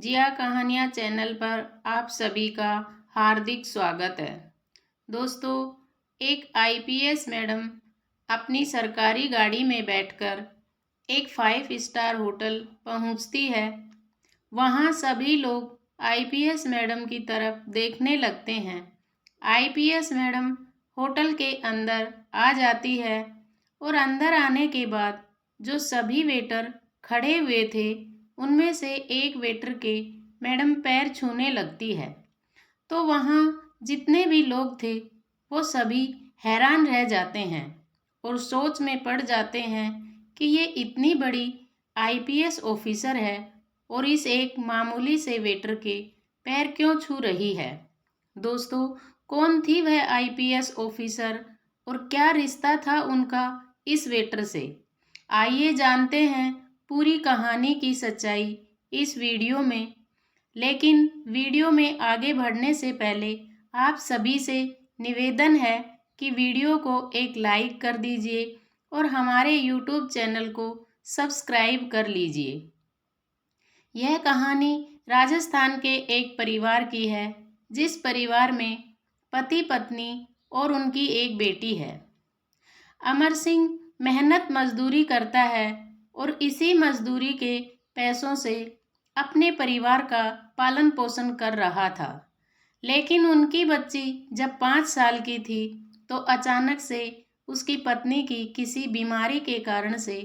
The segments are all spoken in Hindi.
जिया कहानियाँ चैनल पर आप सभी का हार्दिक स्वागत है। दोस्तों, एक आईपीएस मैडम अपनी सरकारी गाड़ी में बैठकर एक 5 स्टार होटल पहुंचती है। वहां सभी लोग आईपीएस मैडम की तरफ देखने लगते हैं। आईपीएस मैडम होटल के अंदर आ जाती है और अंदर आने के बाद जो सभी वेटर खड़े हुए थे उनमें से एक वेटर के मैडम पैर छूने लगती है। तो वहाँ जितने भी लोग थे वो सभी हैरान रह जाते हैं और सोच में पड़ जाते हैं कि ये इतनी बड़ी आईपीएस ऑफिसर है और इस एक मामूली से वेटर के पैर क्यों छू रही है। दोस्तों, कौन थी वह आईपीएस ऑफिसर और क्या रिश्ता था उनका इस वेटर से? आइए जानते हैं पूरी कहानी की सच्चाई इस वीडियो में। लेकिन वीडियो में आगे बढ़ने से पहले आप सभी से निवेदन है कि वीडियो को एक लाइक कर दीजिए और हमारे यूट्यूब चैनल को सब्सक्राइब कर लीजिए। यह कहानी राजस्थान के एक परिवार की है, जिस परिवार में पति पत्नी और उनकी एक बेटी है। अमर सिंह मेहनत मजदूरी करता है और इसी मजदूरी के पैसों से अपने परिवार का पालन पोषण कर रहा था। लेकिन उनकी बच्ची जब 5 साल की थी तो अचानक से उसकी पत्नी की किसी बीमारी के कारण से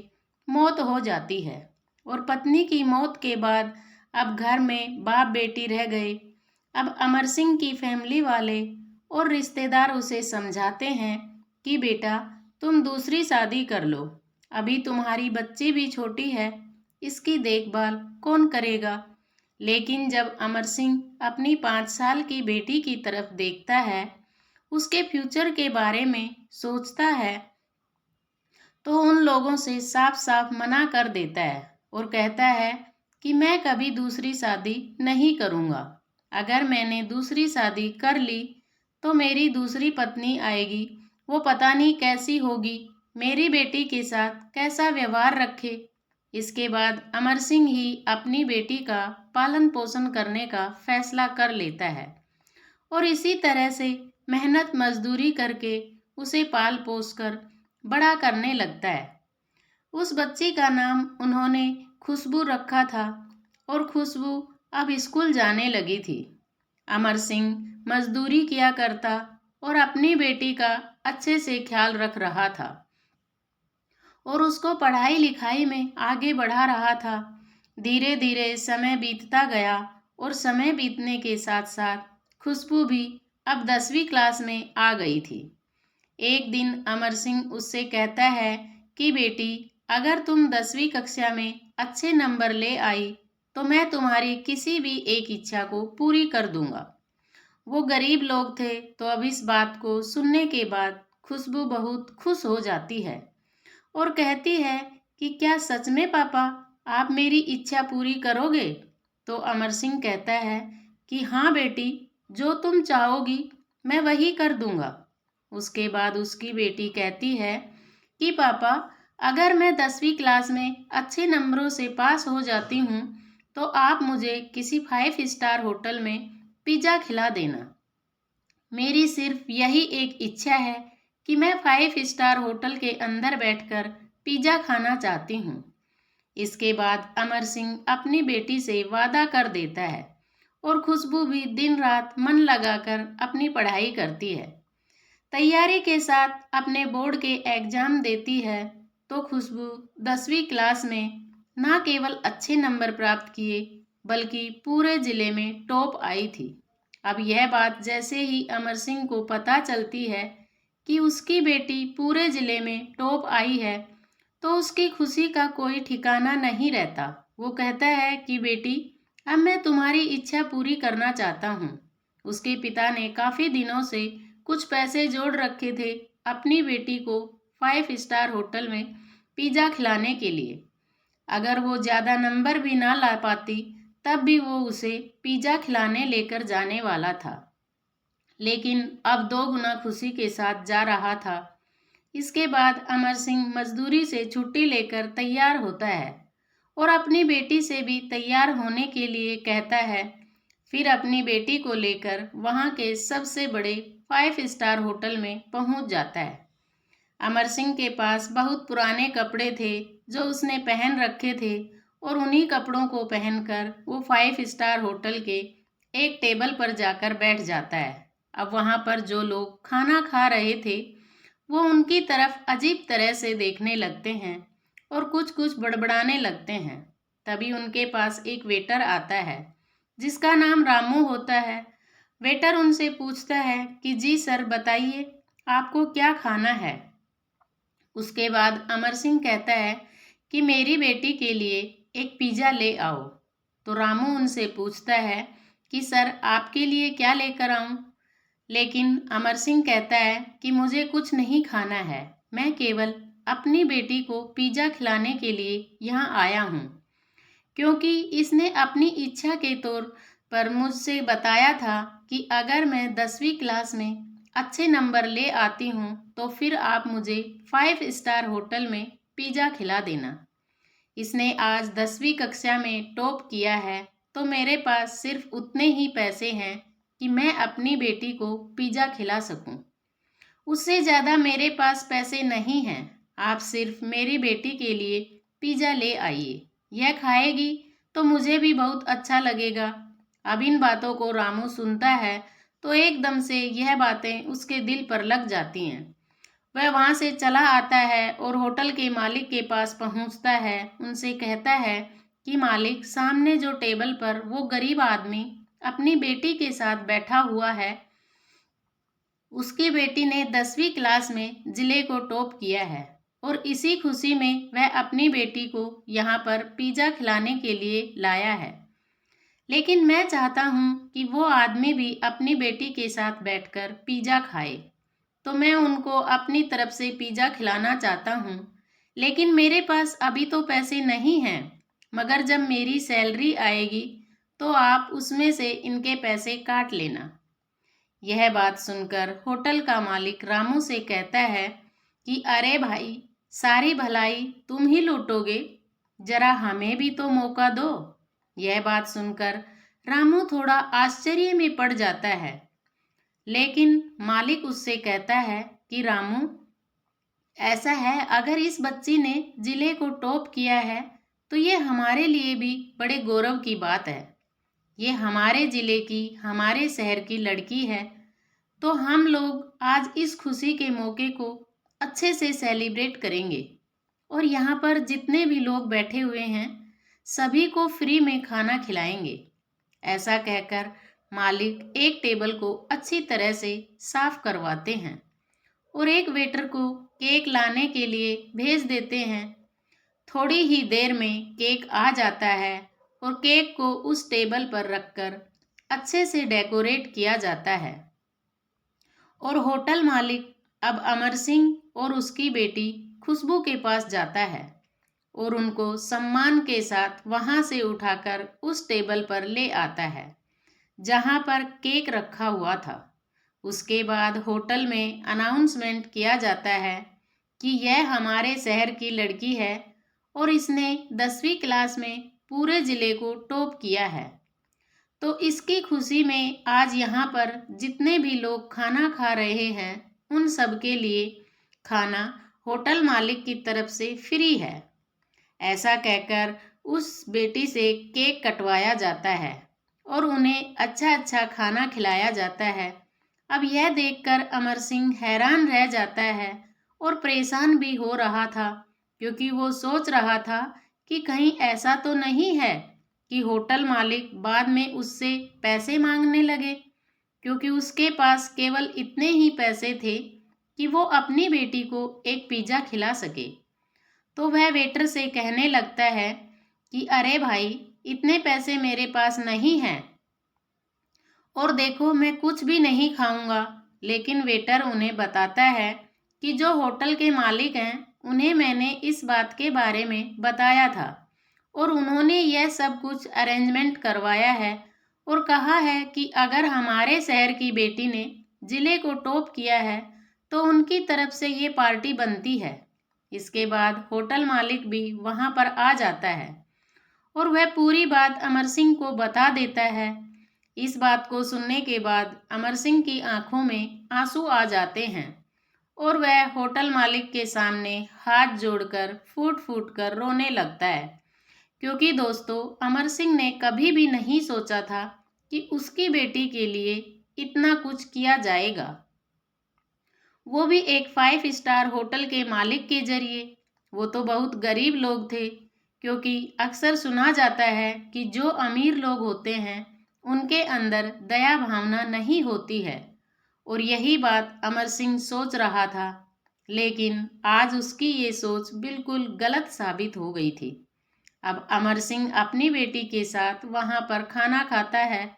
मौत हो जाती है और पत्नी की मौत के बाद अब घर में बाप बेटी रह गए। अब अमर सिंह की फैमिली वाले और रिश्तेदार उसे समझाते हैं कि बेटा, तुम दूसरी शादी कर लो, अभी तुम्हारी बच्ची भी छोटी है, इसकी देखभाल कौन करेगा। लेकिन जब अमर सिंह अपनी 5 साल की बेटी की तरफ देखता है, उसके फ्यूचर के बारे में सोचता है, तो उन लोगों से साफ साफ मना कर देता है और कहता है कि मैं कभी दूसरी शादी नहीं करूँगा। अगर मैंने दूसरी शादी कर ली तो मेरी दूसरी पत्नी आएगी, वो पता नहीं कैसी होगी, मेरी बेटी के साथ कैसा व्यवहार रखे। इसके बाद अमर सिंह ही अपनी बेटी का पालन पोषण करने का फैसला कर लेता है और इसी तरह से मेहनत मजदूरी करके उसे पाल पोस कर बड़ा करने लगता है। उस बच्ची का नाम उन्होंने खुशबू रखा था और खुशबू अब स्कूल जाने लगी थी। अमर सिंह मजदूरी किया करता और अपनी बेटी का अच्छे से ख्याल रख रहा था और उसको पढ़ाई लिखाई में आगे बढ़ा रहा था। धीरे धीरे समय बीतता गया और समय बीतने के साथ साथ खुशबू भी अब 10वीं क्लास में आ गई थी। एक दिन अमर सिंह उससे कहता है कि बेटी, अगर तुम 10वीं कक्षा में अच्छे नंबर ले आई तो मैं तुम्हारी किसी भी एक इच्छा को पूरी कर दूंगा। वो गरीब लोग थे, तो अब इस बात को सुनने के बाद खुशबू बहुत खुश हो जाती है और कहती है कि क्या सच में पापा, आप मेरी इच्छा पूरी करोगे? तो अमर सिंह कहता है कि हाँ बेटी, जो तुम चाहोगी मैं वही कर दूंगा। उसके बाद उसकी बेटी कहती है कि पापा, अगर मैं 10वीं क्लास में अच्छे नंबरों से पास हो जाती हूँ तो आप मुझे किसी 5 स्टार होटल में पिज़्ज़ा खिला देना। मेरी सिर्फ यही एक इच्छा है कि मैं 5 स्टार होटल के अंदर बैठकर पिज़्ज़ा खाना चाहती हूँ। इसके बाद अमर सिंह अपनी बेटी से वादा कर देता है और खुशबू भी दिन रात मन लगाकर अपनी पढ़ाई करती है। तैयारी के साथ अपने बोर्ड के एग्जाम देती है तो खुशबू 10वीं क्लास में न केवल अच्छे नंबर प्राप्त किए बल्कि पूरे जिले में टॉप आई थी। अब यह बात जैसे ही अमर सिंह को पता चलती है कि उसकी बेटी पूरे जिले में टॉप आई है तो उसकी खुशी का कोई ठिकाना नहीं रहता। वो कहता है कि बेटी, अब मैं तुम्हारी इच्छा पूरी करना चाहता हूँ। उसके पिता ने काफ़ी दिनों से कुछ पैसे जोड़ रखे थे अपनी बेटी को 5 स्टार होटल में पिज़्ज़ा खिलाने के लिए। अगर वो ज़्यादा नंबर भी ना ला पाती तब भी वो उसे पिज़्ज़ा खिलाने लेकर जाने वाला था, लेकिन अब 2 गुना खुशी के साथ जा रहा था। इसके बाद अमर सिंह मजदूरी से छुट्टी लेकर तैयार होता है और अपनी बेटी से भी तैयार होने के लिए कहता है। फिर अपनी बेटी को लेकर वहाँ के सबसे बड़े 5 स्टार होटल में पहुँच जाता है। अमर सिंह के पास बहुत पुराने कपड़े थे जो उसने पहन रखे थे और उन्हीं कपड़ों को पहनकर वो 5 स्टार होटल के एक टेबल पर जाकर बैठ जाता है। अब वहाँ पर जो लोग खाना खा रहे थे वो उनकी तरफ अजीब तरह से देखने लगते हैं और कुछ कुछ बड़बड़ाने लगते हैं। तभी उनके पास एक वेटर आता है जिसका नाम रामू होता है। वेटर उनसे पूछता है कि जी सर, बताइए आपको क्या खाना है। उसके बाद अमर सिंह कहता है कि मेरी बेटी के लिए एक पिज़्ज़ा ले आओ। तो रामू उनसे पूछता है कि सर, आपके लिए क्या लेकर आऊं? लेकिन अमर सिंह कहता है कि मुझे कुछ नहीं खाना है, मैं केवल अपनी बेटी को पिज़्ज़ा खिलाने के लिए यहाँ आया हूँ, क्योंकि इसने अपनी इच्छा के तौर पर मुझसे बताया था कि अगर मैं 10वीं क्लास में अच्छे नंबर ले आती हूँ तो फिर आप मुझे 5 स्टार होटल में पिज़्ज़ा खिला देना। इसने आज 10वीं कक्षा में टॉप किया है तो मेरे पास सिर्फ उतने ही पैसे हैं कि मैं अपनी बेटी को पिज़्ज़ा खिला सकूं। उससे ज़्यादा मेरे पास पैसे नहीं हैं। आप सिर्फ मेरी बेटी के लिए पिज़्ज़ा ले आइए, यह खाएगी तो मुझे भी बहुत अच्छा लगेगा। अब इन बातों को रामू सुनता है तो एकदम से यह बातें उसके दिल पर लग जाती हैं। वह वहाँ से चला आता है और होटल के मालिक के पास पहुँचता है। उनसे कहता है कि मालिक, सामने जो टेबल पर वो गरीब आदमी अपनी बेटी के साथ बैठा हुआ है, उसकी बेटी ने 10वीं क्लास में जिले को टॉप किया है और इसी खुशी में वह अपनी बेटी को यहाँ पर पिज़्ज़ा खिलाने के लिए लाया है। लेकिन मैं चाहता हूँ कि वो आदमी भी अपनी बेटी के साथ बैठकर पिज़्ज़ा खाए, तो मैं उनको अपनी तरफ से पिज़्ज़ा खिलाना चाहता हूँ। लेकिन मेरे पास अभी तो पैसे नहीं हैं, मगर जब मेरी सैलरी आएगी तो आप उसमें से इनके पैसे काट लेना। यह बात सुनकर होटल का मालिक रामू से कहता है कि अरे भाई, सारी भलाई तुम ही लूटोगे, जरा हमें भी तो मौका दो। यह बात सुनकर रामू थोड़ा आश्चर्य में पड़ जाता है, लेकिन मालिक उससे कहता है कि रामू, ऐसा है, अगर इस बच्ची ने जिले को टॉप किया है तो ये हमारे लिए भी बड़े गौरव की बात है। ये हमारे जिले की, हमारे शहर की लड़की है, तो हम लोग आज इस खुशी के मौके को अच्छे से सेलिब्रेट करेंगे और यहाँ पर जितने भी लोग बैठे हुए हैं सभी को फ्री में खाना खिलाएंगे। ऐसा कहकर मालिक एक टेबल को अच्छी तरह से साफ करवाते हैं और एक वेटर को केक लाने के लिए भेज देते हैं। थोड़ी ही देर में केक आ जाता है और केक को उस टेबल पर रखकर अच्छे से डेकोरेट किया जाता है और होटल मालिक अब अमर सिंह और उसकी बेटी खुशबू के पास जाता है और उनको सम्मान के साथ वहाँ से उठाकर उस टेबल पर ले आता है जहाँ पर केक रखा हुआ था। उसके बाद होटल में अनाउंसमेंट किया जाता है कि यह हमारे शहर की लड़की है और इसने 10वीं क्लास में पूरे ज़िले को टॉप किया है। तो इसकी खुशी में आज यहाँ पर जितने भी लोग खाना खा रहे हैं उन सब के लिए खाना होटल मालिक की तरफ से फ्री है। ऐसा कहकर उस बेटी से केक कटवाया जाता है और उन्हें अच्छा अच्छा खाना खिलाया जाता है। अब यह देखकर अमर सिंह हैरान रह जाता है और परेशान भी हो रहा था, क्योंकि वो सोच रहा था कि कहीं ऐसा तो नहीं है कि होटल मालिक बाद में उससे पैसे मांगने लगे, क्योंकि उसके पास केवल इतने ही पैसे थे कि वो अपनी बेटी को एक पिज़्ज़ा खिला सके। तो वह वेटर से कहने लगता है कि अरे भाई, इतने पैसे मेरे पास नहीं हैं और देखो मैं कुछ भी नहीं खाऊंगा। लेकिन वेटर उन्हें बताता है कि जो होटल के मालिक हैं उन्हें मैंने इस बात के बारे में बताया था और उन्होंने यह सब कुछ अरेंजमेंट करवाया है और कहा है कि अगर हमारे शहर की बेटी ने ज़िले को टॉप किया है तो उनकी तरफ से ये पार्टी बनती है। इसके बाद होटल मालिक भी वहाँ पर आ जाता है और वह पूरी बात अमर सिंह को बता देता है। इस बात को सुनने के बाद अमर सिंह की आंखों में आंसू आ जाते हैं और वह होटल मालिक के सामने हाथ जोड़कर फूट फूट कर रोने लगता है, क्योंकि दोस्तों अमर सिंह ने कभी भी नहीं सोचा था कि उसकी बेटी के लिए इतना कुछ किया जाएगा, वो भी एक 5 स्टार होटल के मालिक के जरिए। वो तो बहुत गरीब लोग थे, क्योंकि अक्सर सुना जाता है कि जो अमीर लोग होते हैं उनके अंदर दया भावना नहीं होती है, और यही बात अमर सिंह सोच रहा था। लेकिन आज उसकी ये सोच बिल्कुल गलत साबित हो गई थी। अब अमर सिंह अपनी बेटी के साथ वहां पर खाना खाता है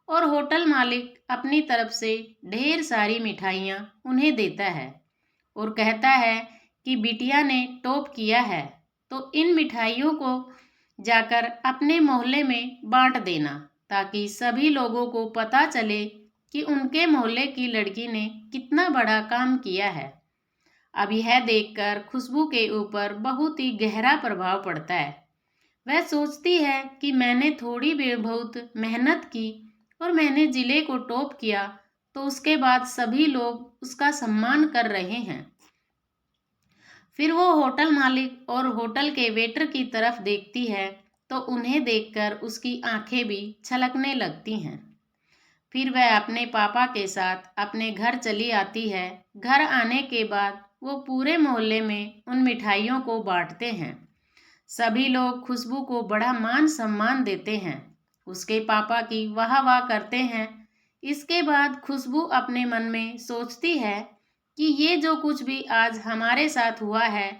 और होटल मालिक अपनी तरफ से ढेर सारी मिठाइयाँ उन्हें देता है और कहता है कि बिटिया ने टॉप किया है, तो इन मिठाइयों को जाकर अपने मोहल्ले में बांट देना, ताकि सभी लोगों को पता चले कि उनके मोहल्ले की लड़की ने कितना बड़ा काम किया है। अब यह देखकर खुशबू के ऊपर बहुत ही गहरा प्रभाव पड़ता है। वह सोचती है कि मैंने थोड़ी बहुत मेहनत की और मैंने जिले को टॉप किया, तो उसके बाद सभी लोग उसका सम्मान कर रहे हैं। फिर वो होटल मालिक और होटल के वेटर की तरफ देखती है, तो उन्हें देखकर उसकी आंखें भी छलकने लगती हैं। फिर वह अपने पापा के साथ अपने घर चली आती है। घर आने के बाद वो पूरे मोहल्ले में उन मिठाइयों को बांटते हैं। सभी लोग खुशबू को बड़ा मान सम्मान देते हैं, उसके पापा की वाह वाह करते हैं। इसके बाद खुशबू अपने मन में सोचती है कि ये जो कुछ भी आज हमारे साथ हुआ है,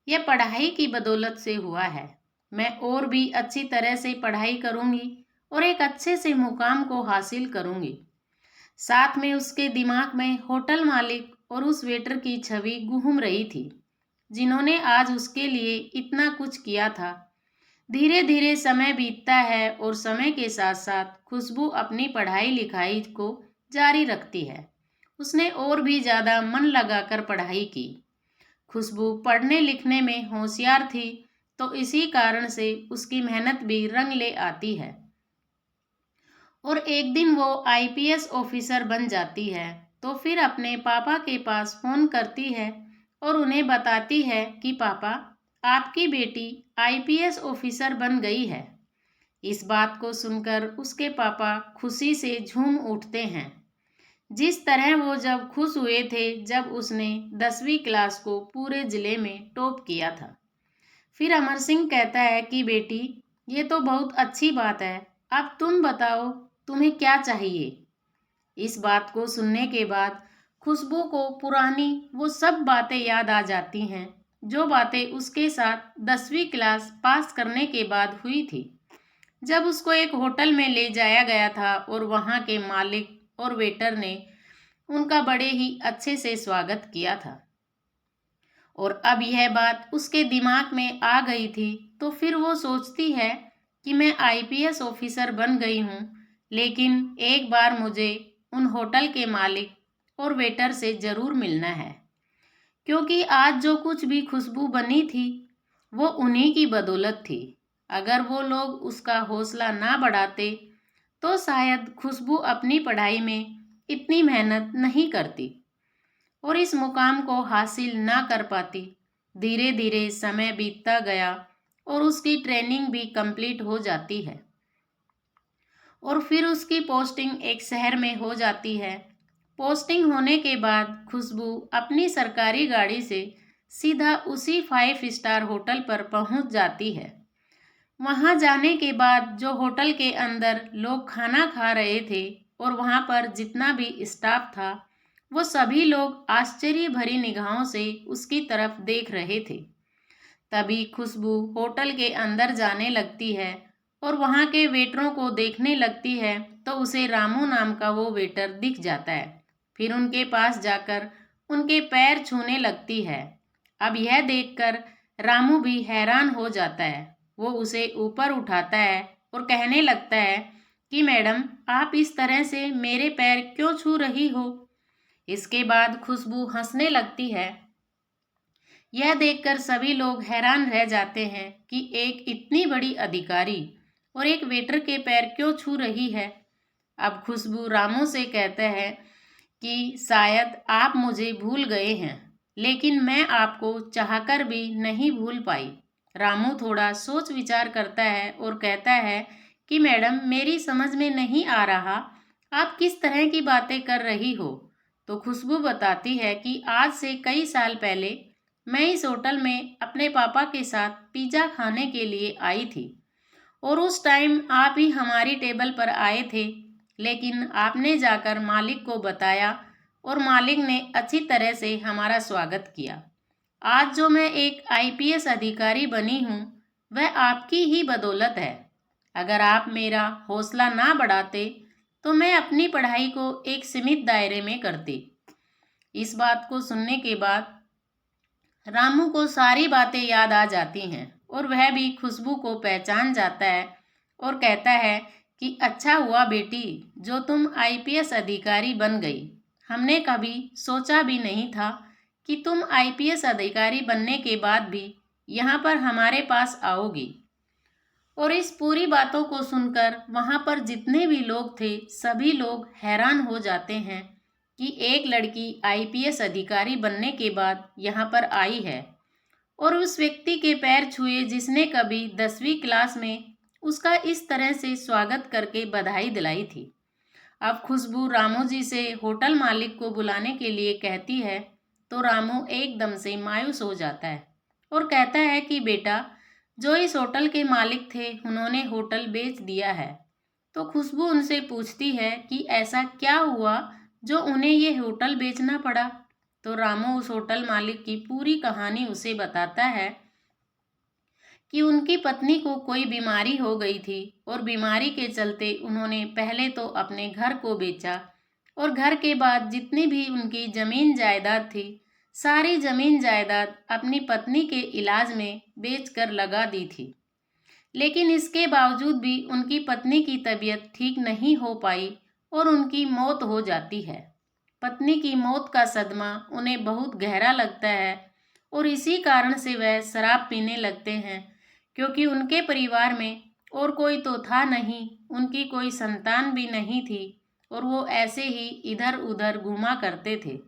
यह पढ़ाई की बदौलत से हुआ है। मैं और भी अच्छी तरह से पढ़ाई करूँगी और एक अच्छे से मुकाम को हासिल करूँगी। साथ में उसके दिमाग में होटल मालिक और उस वेटर की छवि घूम रही थी, जिन्होंने आज उसके लिए इतना कुछ किया था। धीरे धीरे समय बीतता है और समय के साथ साथ खुशबू अपनी पढ़ाई लिखाई को जारी रखती है। उसने और भी ज़्यादा मन लगाकर पढ़ाई की। खुशबू पढ़ने लिखने में होशियार थी, तो इसी कारण से उसकी मेहनत भी रंग ले आती है और एक दिन वो आईपीएस ऑफिसर बन जाती है। तो फिर अपने पापा के पास फ़ोन करती है और उन्हें बताती है कि पापा, आपकी बेटी आईपीएस ऑफिसर बन गई है। इस बात को सुनकर उसके पापा खुशी से झूम उठते हैं, जिस तरह वो जब खुश हुए थे जब उसने 10वीं क्लास को पूरे ज़िले में टॉप किया था। फिर अमर सिंह कहता है कि बेटी, ये तो बहुत अच्छी बात है, अब तुम बताओ तुम्हें क्या चाहिए। इस बात को सुनने के बाद खुशबू को पुरानी वो सब बातें याद आ जाती हैं, जो बातें उसके साथ 10वीं क्लास पास करने के बाद हुई थी, जब उसको एक होटल में ले जाया गया था और वहाँ के मालिक और वेटर ने उनका बड़े ही अच्छे से स्वागत किया था। और अब यह बात उसके दिमाग में आ गई थी, तो फिर वो सोचती है कि मैं आईपीएस ऑफिसर बन गई हूँ, लेकिन एक बार मुझे उन होटल के मालिक और वेटर से ज़रूर मिलना है, क्योंकि आज जो कुछ भी खुशबू बनी थी वो उन्हीं की बदौलत थी। अगर वो लोग उसका हौसला ना बढ़ाते तो शायद खुशबू अपनी पढ़ाई में इतनी मेहनत नहीं करती और इस मुकाम को हासिल ना कर पाती। धीरे धीरे समय बीतता गया और उसकी ट्रेनिंग भी कंप्लीट हो जाती है और फिर उसकी पोस्टिंग एक शहर में हो जाती है। पोस्टिंग होने के बाद खुशबू अपनी सरकारी गाड़ी से सीधा उसी 5 स्टार होटल पर पहुंच जाती है। वहां जाने के बाद जो होटल के अंदर लोग खाना खा रहे थे और वहां पर जितना भी स्टाफ था, वो सभी लोग आश्चर्य भरी निगाहों से उसकी तरफ देख रहे थे। तभी खुशबू होटल के अंदर जाने लगती है और वहाँ के वेटरों को देखने लगती है, तो उसे रामू नाम का वो वेटर दिख जाता है। फिर उनके पास जाकर उनके पैर छूने लगती है। अब यह देखकर रामू भी हैरान हो जाता है। वो उसे ऊपर उठाता है और कहने लगता है कि मैडम, आप इस तरह से मेरे पैर क्यों छू रही हो। इसके बाद खुशबू हंसने लगती है। यह देखकर सभी लोग हैरान रह जाते हैं कि एक इतनी बड़ी अधिकारी और एक वेटर के पैर क्यों छू रही है। अब खुशबू रामू से कहते हैं कि शायद आप मुझे भूल गए हैं, लेकिन मैं आपको चाहकर भी नहीं भूल पाई। रामू थोड़ा सोच विचार करता है और कहता है कि मैडम, मेरी समझ में नहीं आ रहा आप किस तरह की बातें कर रही हो। तो खुशबू बताती है कि आज से कई साल पहले मैं इस होटल में अपने पापा के साथ पिज़्ज़ा खाने के लिए आई थी और उस टाइम आप ही हमारी टेबल पर आए थे, लेकिन आपने जाकर मालिक को बताया और मालिक ने अच्छी तरह से हमारा स्वागत किया। आज जो मैं एक आईपीएस अधिकारी बनी हूँ वह आपकी ही बदौलत है। अगर आप मेरा हौसला ना बढ़ाते तो मैं अपनी पढ़ाई को एक सीमित दायरे में करती। इस बात को सुनने के बाद रामू को सारी बातें याद आ जाती हैं और वह भी खुशबू को पहचान जाता है और कहता है कि अच्छा हुआ बेटी जो तुम आईपीएस अधिकारी बन गई। हमने कभी सोचा भी नहीं था कि तुम आईपीएस अधिकारी बनने के बाद भी यहाँ पर हमारे पास आओगी। और इस पूरी बातों को सुनकर वहाँ पर जितने भी लोग थे सभी लोग हैरान हो जाते हैं कि एक लड़की आईपीएस अधिकारी बनने के बाद यहाँ पर आई है और उस व्यक्ति के पैर छुए जिसने कभी 10वीं क्लास में उसका इस तरह से स्वागत करके बधाई दिलाई थी। अब खुशबू रामू जी से होटल मालिक को बुलाने के लिए कहती है तो रामू एकदम से मायूस हो जाता है और कहता है कि बेटा, जो इस होटल के मालिक थे उन्होंने होटल बेच दिया है। तो खुशबू उनसे पूछती है कि ऐसा क्या हुआ जो उन्हें ये होटल बेचना पड़ा। तो रामू उस होटल मालिक की पूरी कहानी उसे बताता है कि उनकी पत्नी को कोई बीमारी हो गई थी और बीमारी के चलते उन्होंने पहले तो अपने घर को बेचा और घर के बाद जितनी भी उनकी ज़मीन जायदाद थी सारी ज़मीन जायदाद अपनी पत्नी के इलाज में बेचकर लगा दी थी। लेकिन इसके बावजूद भी उनकी पत्नी की तबीयत ठीक नहीं हो पाई और उनकी मौत हो जाती है। पत्नी की मौत का सदमा उन्हें बहुत गहरा लगता है और इसी कारण से वह शराब पीने लगते हैं, क्योंकि उनके परिवार में और कोई तो था नहीं, उनकी कोई संतान भी नहीं थी और वो ऐसे ही इधर उधर घूमा करते थे।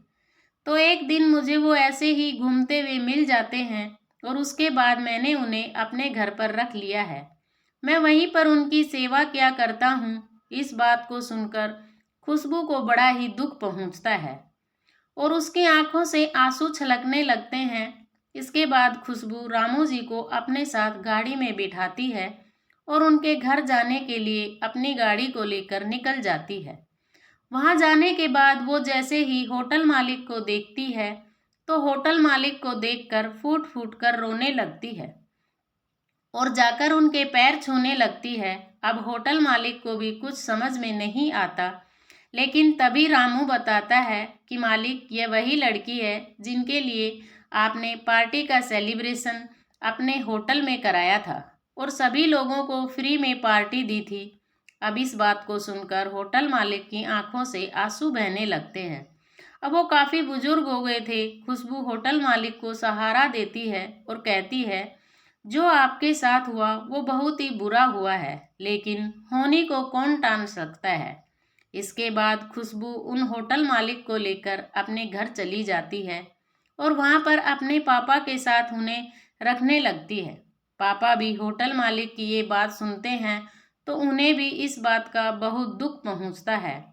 तो एक दिन मुझे वो ऐसे ही घूमते हुए मिल जाते हैं और उसके बाद मैंने उन्हें अपने घर पर रख लिया है। मैं वहीं पर उनकी सेवा किया करता हूँ। इस बात को सुनकर खुशबू को बड़ा ही दुख पहुँचता है और उसकी आंखों से आंसू छलकने लगते हैं। इसके बाद खुशबू रामू जी को अपने साथ गाड़ी में बिठाती है और उनके घर जाने के लिए अपनी गाड़ी को लेकर निकल जाती है। वहां जाने के बाद वो जैसे ही होटल मालिक को देखती है तो होटल मालिक को देखकर फूट फूट कर रोने लगती है और जाकर उनके पैर छूने लगती है। अब होटल मालिक को भी कुछ समझ में नहीं आता, लेकिन तभी रामू बताता है कि मालिक, ये वही लड़की है जिनके लिए आपने पार्टी का सेलिब्रेशन अपने होटल में कराया था और सभी लोगों को फ्री में पार्टी दी थी। अब इस बात को सुनकर होटल मालिक की आंखों से आंसू बहने लगते हैं। अब वो काफ़ी बुजुर्ग हो गए थे। खुशबू होटल मालिक को सहारा देती है और कहती है, जो आपके साथ हुआ वो बहुत ही बुरा हुआ है, लेकिन होनी को कौन टाल सकता है। इसके बाद खुशबू उन होटल मालिक को लेकर अपने घर चली जाती है और वहाँ पर अपने पापा के साथ उन्हें रखने लगती है। पापा भी होटल मालिक की ये बात सुनते हैं तो उन्हें भी इस बात का बहुत दुख पहुँचता है,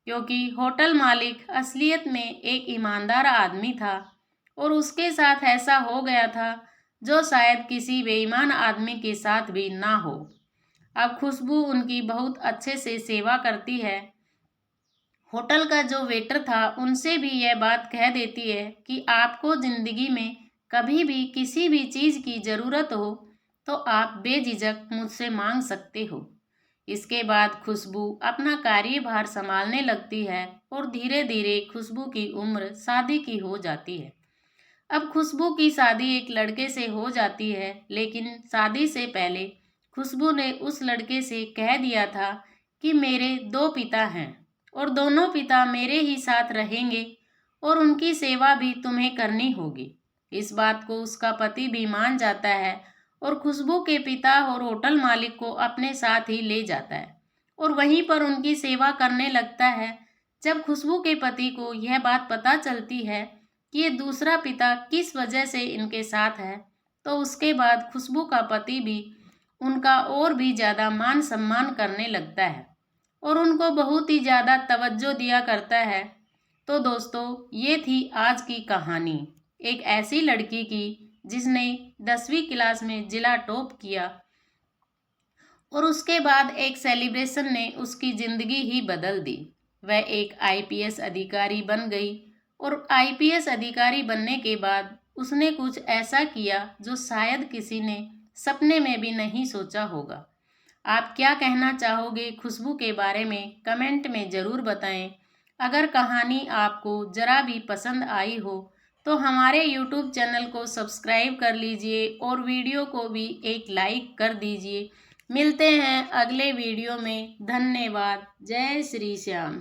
क्योंकि होटल मालिक असलियत में एक ईमानदार आदमी था और उसके साथ ऐसा हो गया था जो शायद किसी बेईमान आदमी के साथ भी ना हो। अब खुशबू उनकी बहुत अच्छे से सेवा करती है। होटल का जो वेटर था उनसे भी यह बात कह देती है कि आपको ज़िंदगी में कभी भी किसी भी चीज़ की ज़रूरत हो तो आप बेझिझक मुझसे मांग सकते हो। इसके बाद खुशबू अपना कार्यभार संभालने लगती है और धीरे धीरे खुशबू की उम्र शादी की हो जाती है। अब खुशबू की शादी एक लड़के से हो जाती है, लेकिन शादी से पहले खुशबू ने उस लड़के से कह दिया था कि मेरे दो पिता हैं और दोनों पिता मेरे ही साथ रहेंगे और उनकी सेवा भी तुम्हें करनी होगी। इस बात को उसका पति भी मान जाता है और खुशबू के पिता और होटल मालिक को अपने साथ ही ले जाता है और वहीं पर उनकी सेवा करने लगता है। जब खुशबू के पति को यह बात पता चलती है कि ये दूसरा पिता किस वजह से इनके साथ है, तो उसके बाद खुशबू का पति भी उनका और भी ज़्यादा मान सम्मान करने लगता है और उनको बहुत ही ज़्यादा तवज्जो दिया करता है। तो दोस्तों, ये थी आज की कहानी एक ऐसी लड़की की जिसने 10वीं क्लास में जिला टॉप किया और उसके बाद एक सेलिब्रेशन ने उसकी ज़िंदगी ही बदल दी। वह एक आईपीएस अधिकारी बन गई और आईपीएस अधिकारी बनने के बाद उसने कुछ ऐसा किया जो शायद किसी ने सपने में भी नहीं सोचा होगा। आप क्या कहना चाहोगे खुशबू के बारे में, कमेंट में ज़रूर बताएं। अगर कहानी आपको ज़रा भी पसंद आई हो तो हमारे यूट्यूब चैनल को सब्सक्राइब कर लीजिए और वीडियो को भी एक लाइक कर दीजिए। मिलते हैं अगले वीडियो में। धन्यवाद। जय श्री श्याम।